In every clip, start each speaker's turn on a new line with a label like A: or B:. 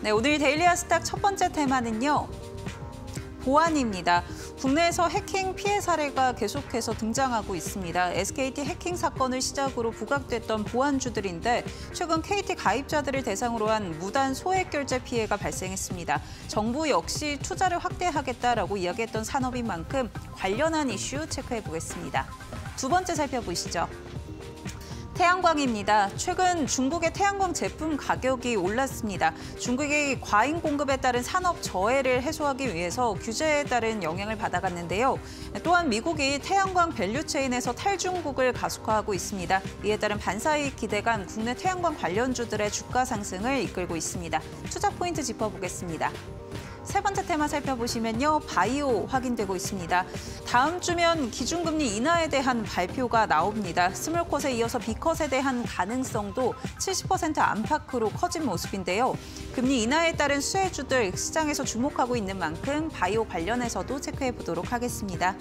A: 네, 오늘 데일리 아스탁 첫 번째 테마는요. 보안입니다. 국내에서 해킹 피해 사례가 계속해서 등장하고 있습니다. SKT 해킹 사건을 시작으로 부각됐던 보안주들인데 최근 KT 가입자들을 대상으로 한 무단 소액 결제 피해가 발생했습니다. 정부 역시 투자를 확대하겠다라고 이야기했던 산업인 만큼 관련한 이슈 체크해 보겠습니다. 두 번째 살펴보시죠. 태양광입니다. 최근 중국의 태양광 제품 가격이 올랐습니다. 중국이 과잉 공급에 따른 산업 저해를 해소하기 위해서 규제에 따른 영향을 받아갔는데요. 또한 미국이 태양광 밸류체인에서 탈중국을 가속화하고 있습니다. 이에 따른 반사이익 기대감 국내 태양광 관련주들의 주가 상승을 이끌고 있습니다. 투자 포인트 짚어보겠습니다. 세 번째 테마 살펴보시면요. 바이오 확인되고 있습니다. 다음 주면 기준금리 인하에 대한 발표가 나옵니다. 스몰컷에 이어서 빅컷에 대한 가능성도 70% 안팎으로 커진 모습인데요. 금리 인하에 따른 수혜주들 시장에서 주목하고 있는 만큼 바이오 관련해서도 체크해 보도록 하겠습니다.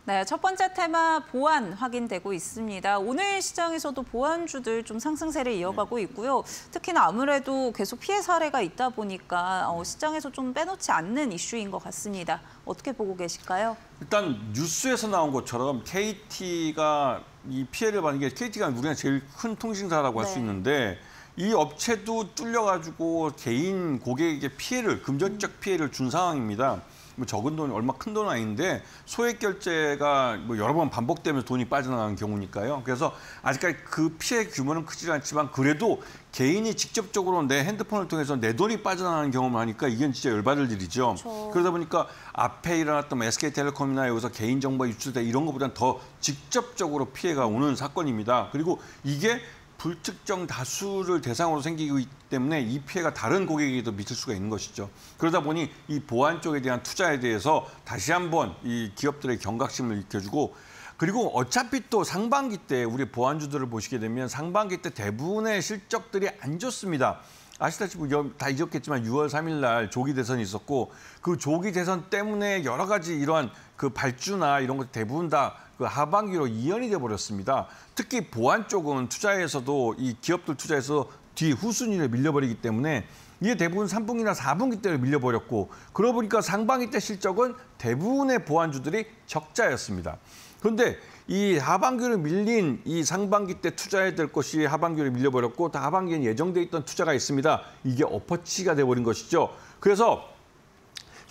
A: 네, 첫 번째 테마 보안 확인되고 있습니다. 오늘 시장에서도 보안주들 좀 상승세를 이어가고 있고요. 특히나 아무래도 계속 피해 사례가 있다 보니까 시장에서 좀 빼놓지 않는 이슈인 것 같습니다. 어떻게 보고 계실까요?
B: 일단 뉴스에서 나온 것처럼 KT가 이 피해를 받는 게 KT가 우리가 제일 큰 통신사라고 할 수 있는데 이 업체도 뚫려가지고 개인 고객에게 피해를 금전적 피해를 준 상황입니다. 뭐 적은 돈, 얼마 큰 돈은 아닌데 소액 결제가 뭐 여러 번 반복되면서 돈이 빠져나가는 경우니까요. 그래서 아직까지 그 피해 규모는 크지 않지만 그래도 개인이 직접적으로 내 핸드폰을 통해서 내 돈이 빠져나가는 경험을 하니까 이건 진짜 열받을 일이죠.
A: 그렇죠.
B: 그러다 보니까 앞에 일어났던 뭐 SK텔레콤이나 여기서 개인정보 유출돼 이런 것보다는 더 직접적으로 피해가 오는 사건입니다. 그리고 이게 불특정 다수를 대상으로 생기고 있기 때문에 이 피해가 다른 고객에게도 미칠 수가 있는 것이죠. 그러다 보니 이 보안 쪽에 대한 투자에 대해서 다시 한번 이 기업들의 경각심을 일으켜주고 그리고 어차피 또 상반기 때 우리 보안주들을 보시게 되면 상반기 때 대부분의 실적들이 안 좋습니다. 아시다시피 다 잊었겠지만 6월 3일 날 조기 대선이 있었고 그 조기 대선 때문에 여러 가지 이러한 그 발주나 이런 것 대부분 다 그 하반기로 이연이 돼 버렸습니다. 특히 보안 쪽은 투자에서도 이 기업들 투자에서 뒤 후순위를 밀려버리기 때문에 이게 대부분 3분기나 4분기 때를 밀려버렸고 그러다 보니까 상반기 때 실적은 대부분의 보안주들이 적자였습니다. 그런데 이 하반기로 밀린 이 상반기 때 투자해야 될 것이 하반기로 밀려버렸고 또 하반기엔 예정돼 있던 투자가 있습니다. 이게 엎어치기가 돼버린 것이죠. 그래서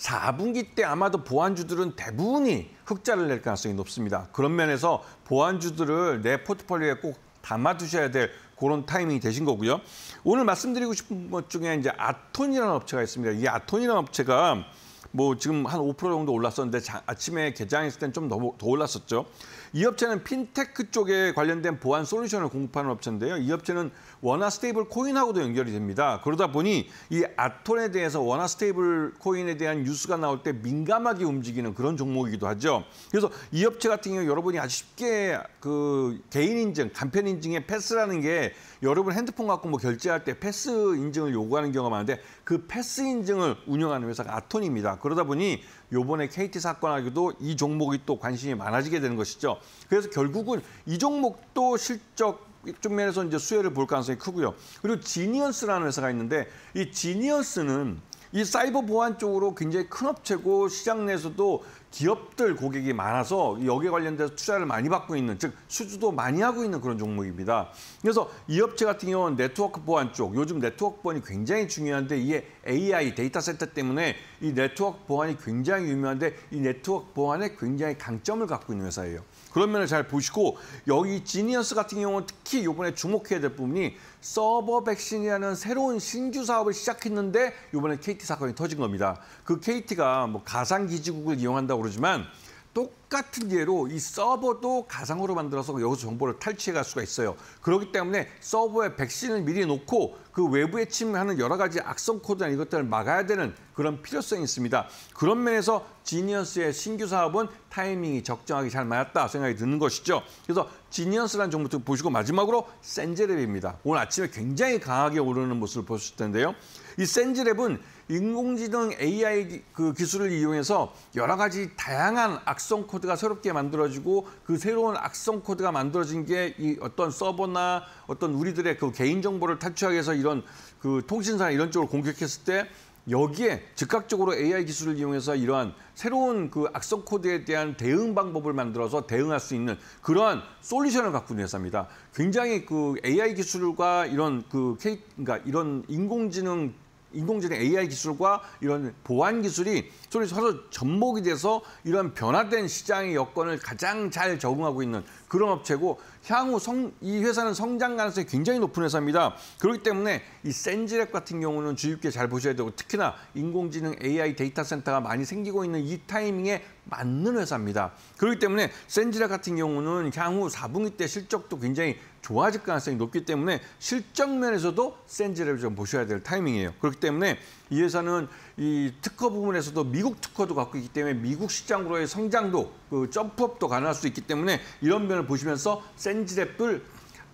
B: 4분기 때 아마도 보안주들은 대부분이 흑자를 낼 가능성이 높습니다. 그런 면에서 보안주들을 내 포트폴리오에 꼭 담아두셔야 될 그런 타이밍이 되신 거고요. 오늘 말씀드리고 싶은 것 중에 이제 아톤이라는 업체가 있습니다. 이 아톤이라는 업체가 뭐 지금 한 5% 정도 올랐었는데 아침에 개장했을 때는 좀 더 올랐었죠. 이 업체는 핀테크 쪽에 관련된 보안 솔루션을 공급하는 업체인데요. 이 업체는 원화 스테이블 코인하고도 연결이 됩니다. 그러다 보니 이 아톤에 대해서 원화 스테이블 코인에 대한 뉴스가 나올 때 민감하게 움직이는 그런 종목이기도 하죠. 그래서 이 업체 같은 경우 여러분이 아주 쉽게 그 개인 인증, 간편 인증의 패스라는 게 여러분 핸드폰 갖고 뭐 결제할 때 패스 인증을 요구하는 경우가 많은데 그 패스 인증을 운영하는 회사가 아톤입니다. 그러다 보니 요번에 KT 사건하고도 이 종목이 또 관심이 많아지게 되는 것이죠. 그래서 결국은 이 종목도 실적 쪽 면에서 이제 수혜를 볼 가능성이 크고요. 그리고 지니언스라는 회사가 있는데 이 지니언스는 이 사이버 보안 쪽으로 굉장히 큰 업체고 시장 내에서도 기업들 고객이 많아서 여기에 관련돼서 투자를 많이 받고 있는, 즉 수주도 많이 하고 있는 그런 종목입니다. 그래서 이 업체 같은 경우는 네트워크 보안 쪽, 요즘 네트워크 보안이 굉장히 중요한데 이게 AI 데이터 센터 때문에 이 네트워크 보안이 굉장히 유명한데 이 네트워크 보안에 굉장히 강점을 갖고 있는 회사예요. 그런 면을 잘 보시고 여기 지니어스 같은 경우는 특히 이번에 주목해야 될 부분이 서버 백신이라는 새로운 신규 사업을 시작했는데 이번에 KT 사건이 터진 겁니다. 그 KT가 뭐 가상 기지국을 이용한다고 그러지만 똑같은 예로 이 서버도 가상으로 만들어서 여기서 정보를 탈취해 갈 수가 있어요. 그렇기 때문에 서버에 백신을 미리 놓고 그 외부에 침하는 여러 가지 악성 코드나 이것들을 막아야 되는 그런 필요성이 있습니다. 그런 면에서 지니언스의 신규 사업은 타이밍이 적정하게 잘 맞았다 생각이 드는 것이죠. 그래서 지니언스라는 종목도 보시고 마지막으로 센제랩입니다. 오늘 아침에 굉장히 강하게 오르는 모습을 보셨을 텐데요. 이 센즈랩은 인공지능 AI 그 기술을 이용해서 여러 가지 다양한 악성 코드가 새롭게 만들어지고 그 새로운 악성 코드가 만들어진 게 이 어떤 서버나 어떤 우리들의 그 개인 정보를 탈취하기 위해서 이런 그 통신사나 이런 쪽으로 공격했을 때 여기에 즉각적으로 AI 기술을 이용해서 이러한 새로운 그 악성 코드에 대한 대응 방법을 만들어서 대응할 수 있는 그러한 솔루션을 갖고 있는 회사입니다. 굉장히 그 AI 기술과 이런 그러니까 이런 인공지능 AI 기술과 이런 보안 기술이 서로 접목이 돼서 이런 변화된 시장의 여건을 가장 잘 적응하고 있는 그런 업체고 향후 이 회사는 성장 가능성이 굉장히 높은 회사입니다. 그렇기 때문에 이 센즈랩 같은 경우는 주의 깊게 잘 보셔야 되고 특히나 인공지능 AI 데이터 센터가 많이 생기고 있는 이 타이밍에 맞는 회사입니다. 그렇기 때문에 센즈랩 같은 경우는 향후 4분기 때 실적도 굉장히 좋아질 가능성이 높기 때문에 실적 면에서도 센즈랩을 좀 보셔야 될 타이밍이에요. 그렇기 때문에 이 회사는 이 특허 부분에서도 미국 특허도 갖고 있기 때문에 미국 시장으로의 성장도 그 점프업도 가능할 수 있기 때문에 이런 면을 보시면서 센즈랩들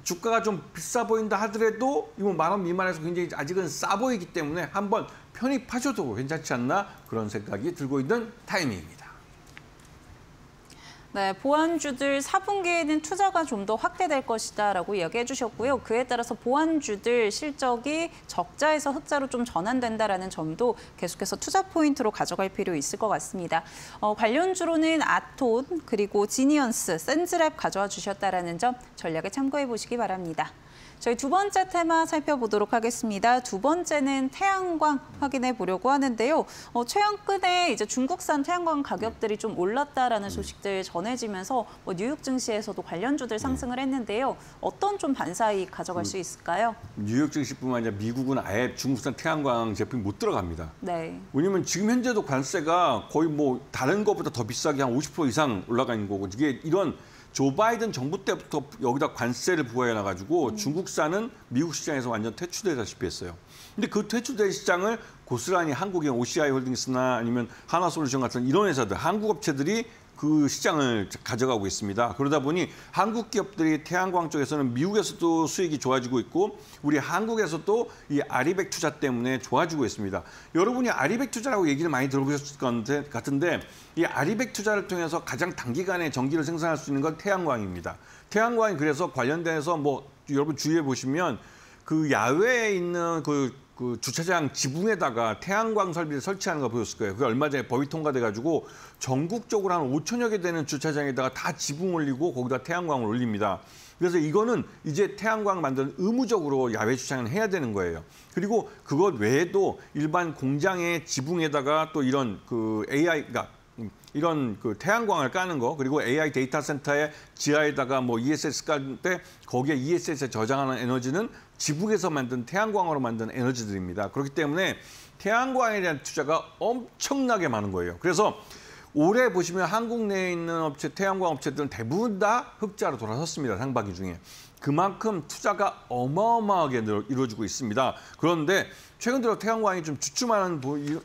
B: 주가가 좀 비싸 보인다 하더라도 이거 10,000원 미만에서 굉장히 아직은 싸 보이기 때문에 한번 편입하셔도 괜찮지 않나 그런 생각이 들고 있는 타이밍입니다.
A: 네, 보안주들 4분기에는 투자가 좀 더 확대될 것이다라고 이야기해 주셨고요. 그에 따라서 보안주들 실적이 적자에서 흑자로 좀 전환된다라는 점도 계속해서 투자 포인트로 가져갈 필요 있을 것 같습니다. 관련주로는 아톤 그리고 지니언스, 센즈랩 가져와 주셨다라는 점 전략에 참고해 보시기 바랍니다. 저희 두 번째 테마 살펴보도록 하겠습니다. 두 번째는 태양광 확인해 보려고 하는데요. 최근에 이제 중국산 태양광 가격들이 좀 올랐다라는 소식들 전해지면서 뉴욕 증시에서도 관련주들 상승을 했는데요. 어떤 좀 반사이익 가져갈 수 있을까요?
B: 뉴욕 증시뿐만 아니라 미국은 아예 중국산 태양광 제품이 못 들어갑니다.
A: 네.
B: 왜냐면 지금 현재도 관세가 거의 뭐 다른 것보다 더 비싸게 한 50% 이상 올라가 있는 거고 이게 이런 조 바이든 정부 때부터 여기다 관세를 부과해놔가지고 중국산은 미국 시장에서 완전 퇴출되다시피 했어요. 근데 그 퇴출된 시장을 고스란히 한국의 OCI 홀딩스나 아니면 하나솔루션 같은 이런 회사들, 한국 업체들이 그 시장을 가져가고 있습니다. 그러다 보니 한국 기업들이 태양광 쪽에서는 미국에서도 수익이 좋아지고 있고 우리 한국에서도 이 아리백 투자 때문에 좋아지고 있습니다. 여러분이 아리백 투자라고 얘기를 많이 들어보셨을 것 같은데 이 아리백 투자를 통해서 가장 단기간에 전기를 생산할 수 있는 건 태양광입니다. 태양광이 그래서 관련돼서 뭐 여러분 주의해 보시면 그 야외에 있는 그 주차장 지붕에다가 태양광 설비를 설치하는 거 보였을 거예요. 그게 얼마 전에 법이 통과돼가지고 전국적으로 한 5,000여 개 되는 주차장에다가 다 지붕 올리고 거기다 태양광을 올립니다. 그래서 이거는 이제 태양광 만드는 의무적으로 야외 주차장은 해야 되는 거예요. 그리고 그것 외에도 일반 공장의 지붕에다가 또 이런 그 AI가 이런 그 태양광을 까는 거 그리고 AI 데이터 센터의 지하에다가 뭐 ESS 깔 때 거기에 ESS에 저장하는 에너지는 지붕에서 만든 태양광으로 만든 에너지들입니다. 그렇기 때문에 태양광에 대한 투자가 엄청나게 많은 거예요. 그래서 올해 보시면 한국 내에 있는 업체, 태양광 업체들은 대부분 다 흑자로 돌아섰습니다. 상반기 중에. 그만큼 투자가 어마어마하게 이루어지고 있습니다. 그런데 최근 들어 태양광이 좀 주춤하는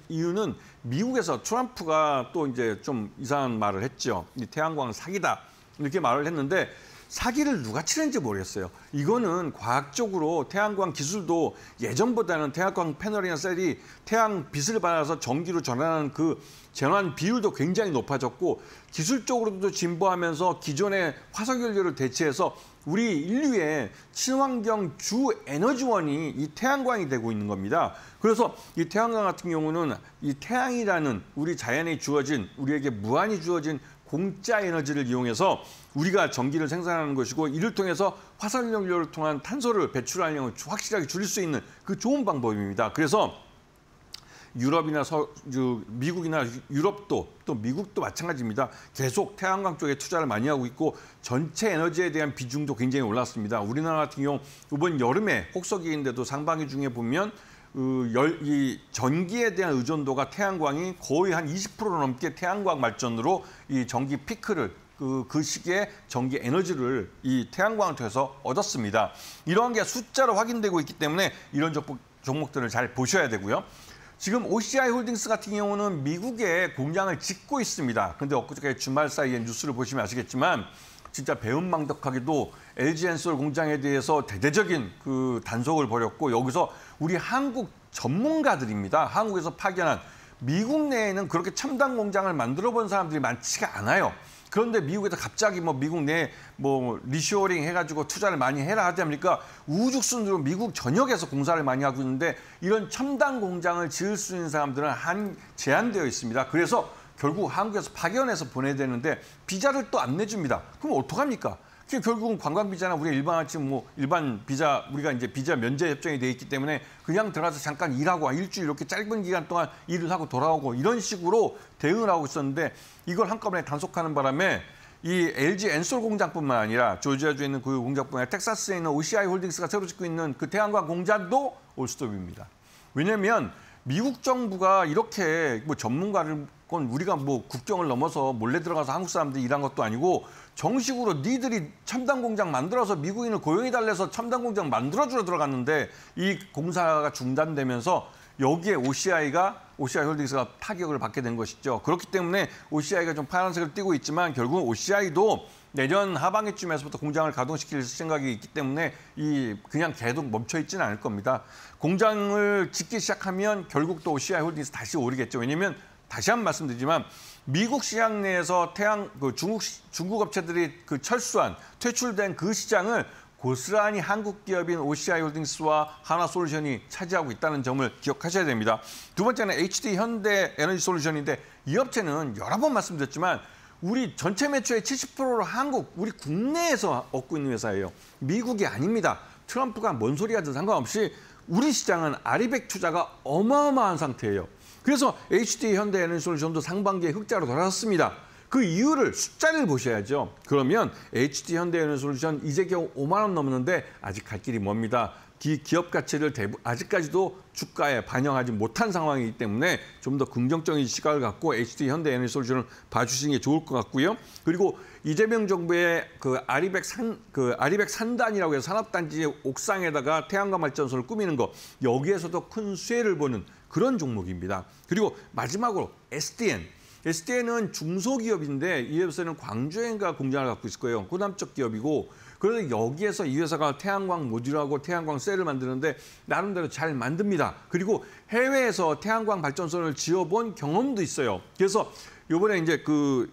B: 이유는 미국에서 트럼프가 또 이제 좀 이상한 말을 했죠. 이 태양광은 사기다. 이렇게 말을 했는데 사기를 누가 치는지 모르겠어요. 이거는 과학적으로 태양광 기술도 예전보다는 태양광 패널이나 셀이 태양 빛을 받아서 전기로 전환하는 그 전환 비율도 굉장히 높아졌고 기술적으로도 진보하면서 기존의 화석연료를 대체해서 우리 인류의 친환경 주 에너지원이 이 태양광이 되고 있는 겁니다. 그래서 이 태양광 같은 경우는 이 태양이라는 우리 자연에 주어진 우리에게 무한히 주어진 공짜 에너지를 이용해서 우리가 전기를 생산하는 것이고 이를 통해서 화석연료를 통한 탄소를 배출하는 량을 확실하게 줄일 수 있는 그 좋은 방법입니다. 그래서 유럽이나 미국이나 유럽도 또 미국도 마찬가지입니다. 계속 태양광 쪽에 투자를 많이 하고 있고 전체 에너지에 대한 비중도 굉장히 올랐습니다. 우리나라 같은 경우 이번 여름에 혹서기인데도 상반기 중에 보면 이 전기에 대한 의존도가 태양광이 거의 한 20% 넘게 태양광 발전으로 이 전기 피크를 그 시기에 전기 에너지를 이 태양광을 통해서 얻었습니다. 이러한 게 숫자로 확인되고 있기 때문에 이런 종목들을 잘 보셔야 되고요. 지금 OCI 홀딩스 같은 경우는 미국에 공장을 짓고 있습니다. 그런데 엊그저께 주말 사이에 뉴스를 보시면 아시겠지만 진짜 배은망덕하게도 LG 엔솔 공장에 대해서 대대적인 그 단속을 벌였고 여기서 우리 한국 전문가들입니다. 한국에서 파견한 미국 내에는 그렇게 첨단 공장을 만들어 본 사람들이 많지가 않아요. 그런데 미국에서 갑자기 뭐 미국 내에 뭐 리쇼어링 해가지고 투자를 많이 해라 하다 보니까 우죽순으로 미국 전역에서 공사를 많이 하고 있는데 이런 첨단 공장을 지을 수 있는 사람들은 제한되어 있습니다. 그래서 결국 한국에서 파견해서 보내야 되는데 비자를 또 안 내줍니다. 그럼 어떡합니까? 결국은 관광 비자나 우리 일반같이 뭐 일반 비자 우리가 이제 비자 면제 협정이 돼 있기 때문에 그냥 들어가서 잠깐 일하고 일주일 이렇게 짧은 기간 동안 일을 하고 돌아오고 이런 식으로 대응을 하고 있었는데 이걸 한꺼번에 단속하는 바람에 이 LG 엔솔 공장뿐만 아니라 조지아주에 있는 그 공장뿐만 아니라 텍사스에 있는 OCI 홀딩스가 새로 짓고 있는 그 태양광 공장도 올스톱입니다. 왜냐하면 미국 정부가 이렇게 뭐 전문가를 우리가 뭐 국경을 넘어서 몰래 들어가서 한국 사람들이 일한 것도 아니고 정식으로 니들이 첨단 공장 만들어서 미국인을 고용해달래서 첨단 공장 만들어주러 들어갔는데 이 공사가 중단되면서 여기에 OCI 홀딩스가 타격을 받게 된 것이죠. 그렇기 때문에 OCI가 좀 파란색을 띠고 있지만 결국 OCI도 내년 하반기쯤에서부터 공장을 가동시킬 생각이 있기 때문에 그냥 계속 멈춰 있지는 않을 겁니다. 공장을 짓기 시작하면 결국 또 OCI 홀딩스 다시 오르겠죠. 왜냐하면 다시 한 번 말씀드리지만 미국 시장 내에서 중국 업체들이 퇴출된 그 시장을 고스란히 한국 기업인 OCI 홀딩스와 한화솔루션이 차지하고 있다는 점을 기억하셔야 됩니다. 두 번째는 HD 현대 에너지 솔루션인데 이 업체는 여러 번 말씀드렸지만 우리 전체 매출의 70%를 우리 국내에서 얻고 있는 회사예요. 미국이 아닙니다. 트럼프가 뭔 소리 하든 상관없이 우리 시장은 아리백 투자가 어마어마한 상태예요. 그래서 HD 현대 에너지 솔루션도 상반기에 흑자로 돌아섰습니다. 그 이유를 숫자를 보셔야죠. 그러면 HD 현대 에너지 솔루션 이제 겨우 5만 원 넘었는데 아직 갈 길이 멉니다. 기업 가치를 아직까지도 주가에 반영하지 못한 상황이기 때문에 좀 더 긍정적인 시각을 갖고 HD 현대 에너지 솔루션을 봐주시는 게 좋을 것 같고요. 그리고 이재명 정부의 아리백 산단이라고 해서 산업단지 옥상에다가 태양광 발전소를 꾸미는 거 여기에서도 큰 수혜를 보는 그런 종목입니다. 그리고 마지막으로 SDN은 중소기업인데 이 회사는 광주에인가 공장을 갖고 있을 거예요. 호남쪽 기업이고 그래서 여기에서 이 회사가 태양광 모듈하고 태양광 셀을 만드는데 나름대로 잘 만듭니다. 그리고 해외에서 태양광 발전소를 지어본 경험도 있어요. 그래서 이번에 이제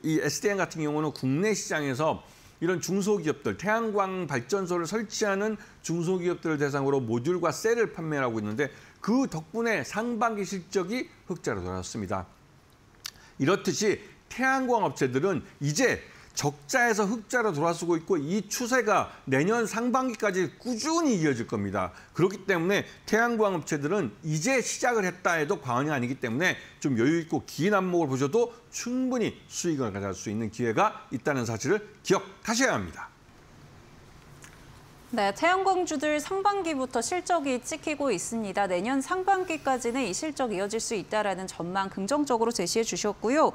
B: 이 SDN 같은 경우는 국내 시장에서 이런 중소기업들, 태양광 발전소를 설치하는 중소기업들을 대상으로 모듈과 셀을 판매하고 있는데 그 덕분에 상반기 실적이 흑자로 돌아왔습니다. 이렇듯이 태양광 업체들은 이제 적자에서 흑자로 돌아서고 있고 이 추세가 내년 상반기까지 꾸준히 이어질 겁니다. 그렇기 때문에 태양광 업체들은 이제 시작을 했다 해도 과언이 아니기 때문에 좀 여유 있고 긴 안목을 보셔도 충분히 수익을 가져갈 수 있는 기회가 있다는 사실을 기억하셔야 합니다.
A: 네, 태양광주들 상반기부터 실적이 찍히고 있습니다. 내년 상반기까지는 이 실적 이어질 수 있다라는 전망 긍정적으로 제시해 주셨고요.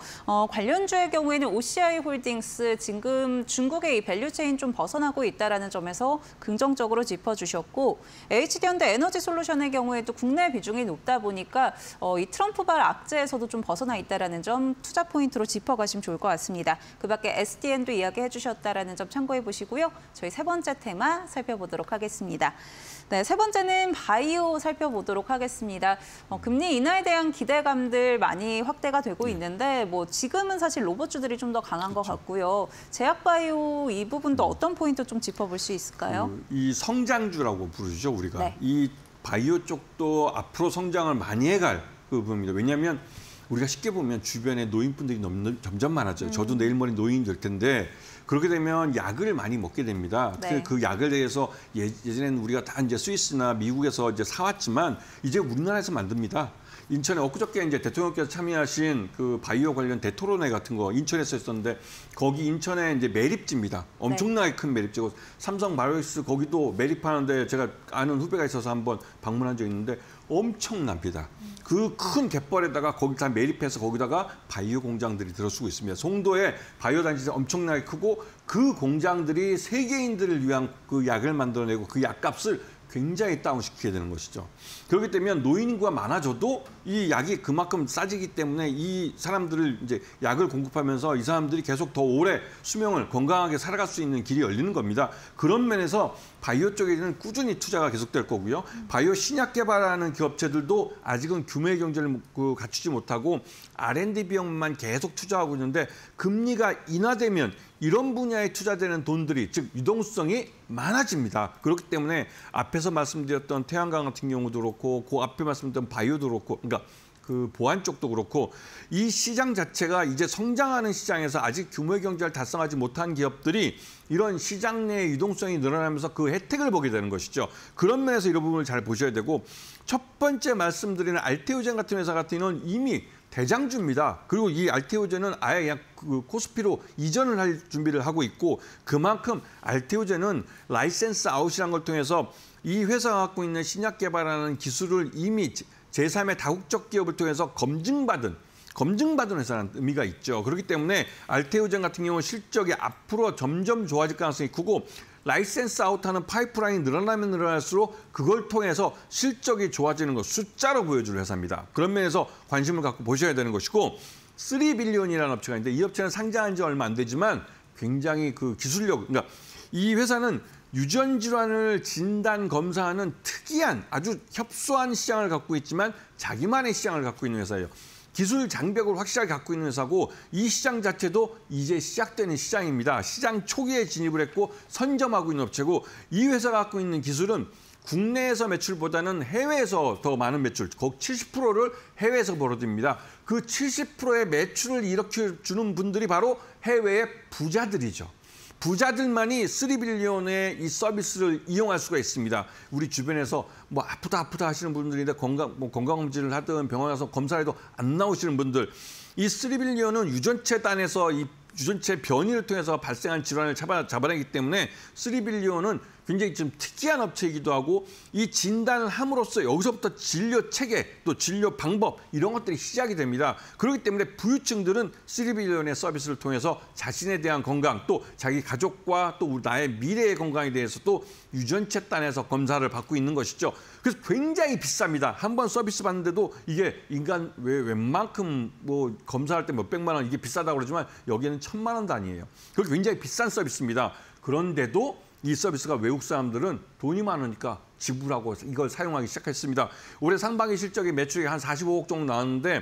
A: 관련주의 경우에는 OCI 홀딩스 지금 중국의 이 밸류체인 좀 벗어나고 있다라는 점에서 긍정적으로 짚어주셨고 HD현대 에너지 솔루션의 경우에도 국내 비중이 높다 보니까 이 트럼프발 악재에서도 좀 벗어나 있다라는 점 투자 포인트로 짚어가시면 좋을 것 같습니다. 그밖에 SDN도 이야기해 주셨다라는 점 참고해 보시고요. 저희 세 번째 테마 살펴보도록 하겠습니다. 네, 세 번째는 바이오 살펴보도록 하겠습니다. 금리 인하에 대한 기대감들 많이 확대가 되고 있는데 지금은 사실 로봇주들이 좀 더 강한 것 같고요. 제약바이오 이 부분도 어떤 포인트 좀 짚어볼 수 있을까요?
B: 이 성장주라고 부르죠, 우리가.
A: 네.
B: 이 바이오 쪽도 앞으로 성장을 많이 해갈 그 부분입니다. 왜냐하면 우리가 쉽게 보면 주변에 노인분들이 점점 많아져요. 저도 내일 모레 노인이 될 텐데 그렇게 되면 약을 많이 먹게 됩니다.
A: 네.
B: 그 약을 대해서 예전에는 우리가 다 이제 스위스나 미국에서 이제 사왔지만 이제 우리나라에서 만듭니다. 인천에 엊그저께 이제 대통령께서 참여하신 그 바이오 관련 대토론회 같은 거 인천에서 했었는데 거기 인천에 이제 매립지입니다. 엄청나게 큰 매립지고 삼성 바이오스 거기도 매립하는데 제가 아는 후배가 있어서 한번 방문한 적 있는데 엄청납니다. 그 큰 갯벌에다가 거기 다 매립해서 거기다가 바이오 공장들이 들어서고 있습니다. 송도에 바이오 단지가 엄청나게 크고 그 공장들이 세계인들을 위한 그 약을 만들어내고 그 약값을 굉장히 다운시키게 되는 것이죠. 그렇기 때문에 노인 인구가 많아져도 이 약이 그만큼 싸지기 때문에 이 사람들을 이제 약을 공급하면서 이 사람들이 계속 더 오래 수명을 건강하게 살아갈 수 있는 길이 열리는 겁니다. 그런 면에서 바이오 쪽에는 꾸준히 투자가 계속될 거고요. 바이오 신약 개발하는 기업체들도 아직은 규모의 경제를 갖추지 못하고 R&D 비용만 계속 투자하고 있는데 금리가 인하되면 이런 분야에 투자되는 돈들이 즉 유동성이 많아집니다. 그렇기 때문에 앞에서 말씀드렸던 태양광 같은 경우도 그렇고 그 앞에 말씀드렸던 바이오도 그렇고 그러니까 그 보안 쪽도 그렇고 이 시장 자체가 이제 성장하는 시장에서 아직 규모의 경제를 달성하지 못한 기업들이 이런 시장 내의 유동성이 늘어나면서 그 혜택을 보게 되는 것이죠. 그런 면에서 이런 부분을 잘 보셔야 되고 첫 번째 말씀드리는 알테오젠 같은 회사 같은 경우는 이미 대장주입니다. 그리고 이 알테오젠은 아예 그냥 그 코스피로 이전을 할 준비를 하고 있고 그만큼 알테오젠은 라이센스 아웃이라는 걸 통해서 이 회사가 갖고 있는 신약 개발하는 기술을 이미 제3의 다국적 기업을 통해서 검증받은 회사라는 의미가 있죠. 그렇기 때문에 알테오젠 같은 경우는 실적이 앞으로 점점 좋아질 가능성이 크고 라이센스 아웃하는 파이프라인이 늘어나면 늘어날수록 그걸 통해서 실적이 좋아지는 것, 숫자로 보여줄 회사입니다. 그런 면에서 관심을 갖고 보셔야 되는 것이고 3빌리언이라는 업체가 있는데 이 업체는 상장한 지 얼마 안 되지만 굉장히 그 기술력, 그러니까 이 회사는 유전 질환을 진단 검사하는 특이한 아주 협소한 시장을 갖고 있지만 자기만의 시장을 갖고 있는 회사예요. 기술 장벽을 확실하게 갖고 있는 회사고 이 시장 자체도 이제 시작되는 시장입니다. 시장 초기에 진입을 했고 선점하고 있는 업체고 이 회사가 갖고 있는 기술은 국내에서 매출보다는 해외에서 더 많은 매출, 거의 70%를 해외에서 벌어들입니다. 그 70%의 매출을 일으켜주는 분들이 바로 해외의 부자들이죠. 부자들만이 3빌리언의 이 서비스를 이용할 수가 있습니다. 우리 주변에서 뭐 아프다 하시는 분들인데 건강검진을 하든 병원 가서 검사해도 안 나오시는 분들. 이 3빌리언은 유전체 단에서 이 유전체 변이를 통해서 발생한 질환을 잡아내기 때문에 3빌리언은 굉장히 좀 특이한 업체이기도 하고 이 진단을 함으로써 여기서부터 진료 체계 또 진료 방법 이런 것들이 시작이 됩니다. 그렇기 때문에 부유층들은 3빌리언의 서비스를 통해서 자신에 대한 건강 또 자기 가족과 또 나의 미래의 건강에 대해서 또 유전체 단에서 검사를 받고 있는 것이죠. 그래서 굉장히 비쌉니다. 한 번 서비스 받는데도 이게 인간 웬만큼 뭐 검사할 때 몇백만 원 이게 비싸다고 그러지만 여기는 1000만 원 단위예요. 그렇게 굉장히 비싼 서비스입니다. 그런데도 이 서비스가 외국 사람들은 돈이 많으니까 지불하고 이걸 사용하기 시작했습니다. 올해 상반기 실적이 매출이 한 45억 정도 나왔는데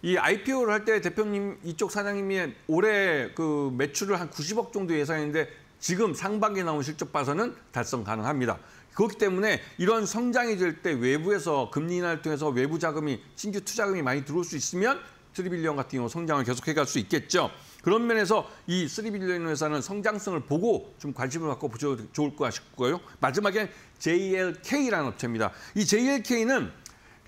B: 이 IPO를 할 때 대표님 이쪽 사장님이 올해 그 매출을 한 90억 정도 예상했는데 지금 상반기에 나온 실적 봐서는 달성 가능합니다. 그렇기 때문에 이런 성장이 될 때 외부에서 금리 인하를 통해서 외부 자금이 신규 투자금이 많이 들어올 수 있으면 3빌리언 같은 경우 성장을 계속해갈 수 있겠죠. 그런 면에서 이 3빌리언 회사는 성장성을 보고 좀 관심을 갖고 보셔도 좋을 것 같고요. 마지막에 JLK라는 업체입니다. 이 JLK는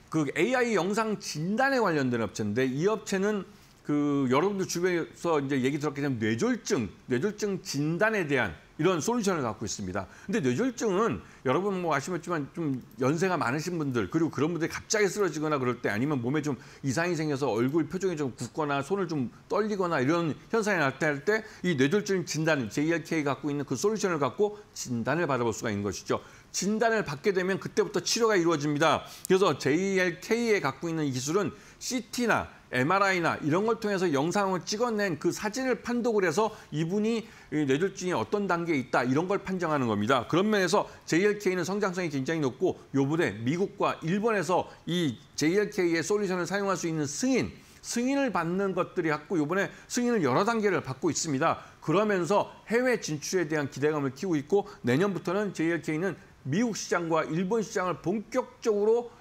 B: 그 AI 영상 진단에 관련된 업체인데 이 업체는 그 여러분들 주변에서 이제 얘기 들었겠지만 뇌졸중 진단에 대한 이런 솔루션을 갖고 있습니다. 근데 뇌졸중은 여러분 뭐 아시겠지만 좀 연세가 많으신 분들 그리고 그런 분들이 갑자기 쓰러지거나 그럴 때 아니면 몸에 좀 이상이 생겨서 얼굴 표정이 좀 굳거나 손을 좀 떨리거나 이런 현상이 나타날 때 이 뇌졸중 진단 JLK 갖고 있는 그 솔루션을 갖고 진단을 받아볼 수가 있는 것이죠. 진단을 받게 되면 그때부터 치료가 이루어집니다. 그래서 JLK에 갖고 있는 이 기술은 CT나 MRI나 이런 걸 통해서 영상을 찍어낸 그 사진을 판독을 해서 이분이 뇌졸중이 어떤 단계에 있다 이런 걸 판정하는 겁니다. 그런 면에서 JLK는 성장성이 굉장히 높고 요번에 미국과 일본에서 이 JLK의 솔루션을 사용할 수 있는 승인을 받는 것들이 갖고 요번에 승인을 여러 단계를 받고 있습니다. 그러면서 해외 진출에 대한 기대감을 키우고 있고 내년부터는 JLK는 미국 시장과 일본 시장을 본격적으로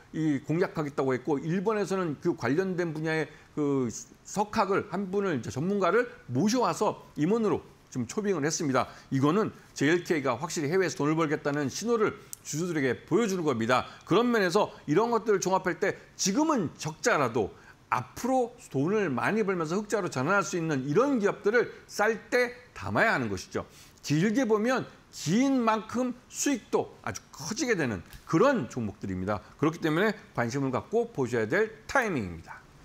B: 공략하겠다고 했고 일본에서는 그 관련된 분야의 그 석학을 한 분을 전문가를 모셔와서 임원으로 좀 초빙을 했습니다. 이거는 JLK가 확실히 해외에서 돈을 벌겠다는 신호를 주주들에게 보여주는 겁니다. 그런 면에서 이런 것들을 종합할 때 지금은 적자라도 앞으로 돈을 많이 벌면서 흑자로 전환할 수 있는 이런 기업들을 쌀 때 담아야 하는 것이죠. 길게 보면 긴 만큼 수익도 아주 커지게 되는 그런 종목들입니다. 그렇기 때문에 관심을 갖고 보셔야 될 타이밍입니다.